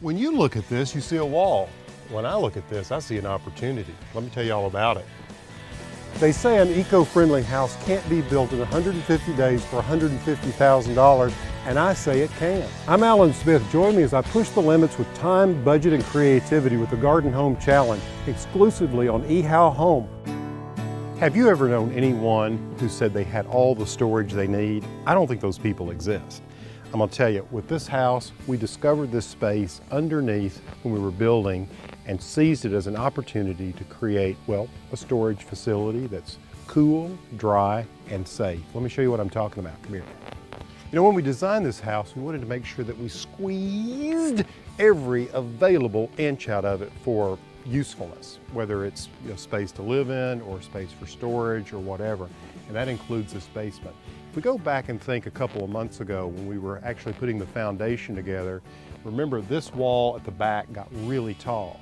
When you look at this, you see a wall. When I look at this, I see an opportunity. Let me tell you all about it. They say an eco-friendly house can't be built in 150 days for $150,000, and I say it can. I'm Alan Smith. Join me as I push the limits with time, budget, and creativity with the Garden Home Challenge, exclusively on eHow Home. Have you ever known anyone who said they had all the storage they need? I don't think those people exist. I'm gonna tell you, with this house, we discovered this space underneath when we were building and seized it as an opportunity to create, well, a storage facility that's cool, dry, and safe. Let me show you what I'm talking about. Come here. You know, when we designed this house, we wanted to make sure that we squeezed every available inch out of it for usefulness, whether it's space to live in or space for storage or whatever, and that includes this basement. If we go back and think a couple of months ago when we were actually putting the foundation together, remember this wall at the back got really tall.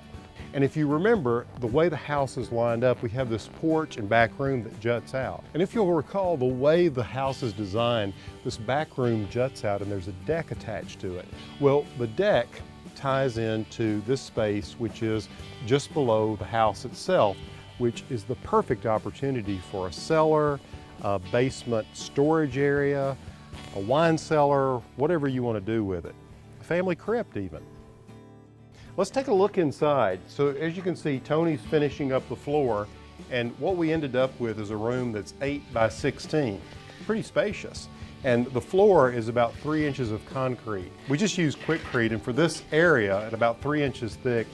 And if you remember, the way the house is lined up, we have this porch and back room that juts out. And if you'll recall, the way the house is designed, this back room juts out and there's a deck attached to it. Well, the deck ties into this space, which is just below the house itself, which is the perfect opportunity for a cellar, a basement storage area, a wine cellar, whatever you want to do with it. A family crypt even. Let's take a look inside. So as you can see, Tony's finishing up the floor, and what we ended up with is a room that's 8 by 16. Pretty spacious. And the floor is about 3 inches of concrete. We just used Quikrete, and for this area, at about 3 inches thick,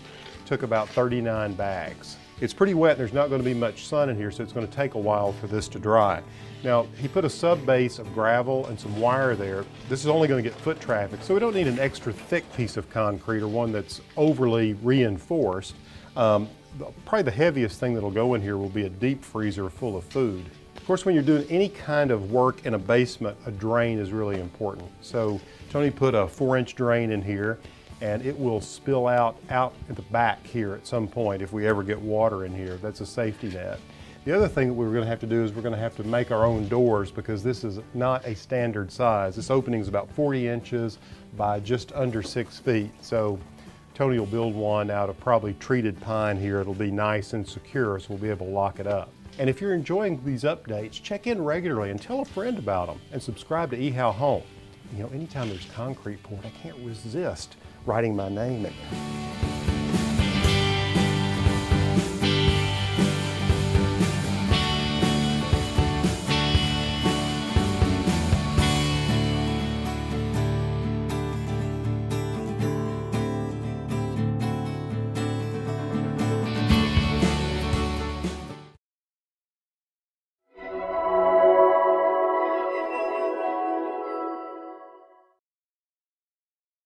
took about 39 bags. It's pretty wet, and there's not going to be much sun in here, so it's going to take a while for this to dry. Now, he put a sub base of gravel and some wire there. This is only going to get foot traffic, so we don't need an extra thick piece of concrete or one that's overly reinforced. Probably the heaviest thing that'll go in here will be a deep freezer full of food. Of course, when you're doing any kind of work in a basement, a drain is really important. So Tony put a 4-inch drain in here, and it will spill out at the back here at some point if we ever get water in here. That's a safety net. The other thing that we're going to have to do is we're going to have to make our own doors because this is not a standard size. This opening is about 40 inches by just under 6 feet. So Tony will build one out of probably treated pine here. It'll be nice and secure, so we'll be able to lock it up. And if you're enjoying these updates, check in regularly and tell a friend about them and subscribe to eHow Home. You know, anytime there's concrete poured, I can't resist writing my name in there.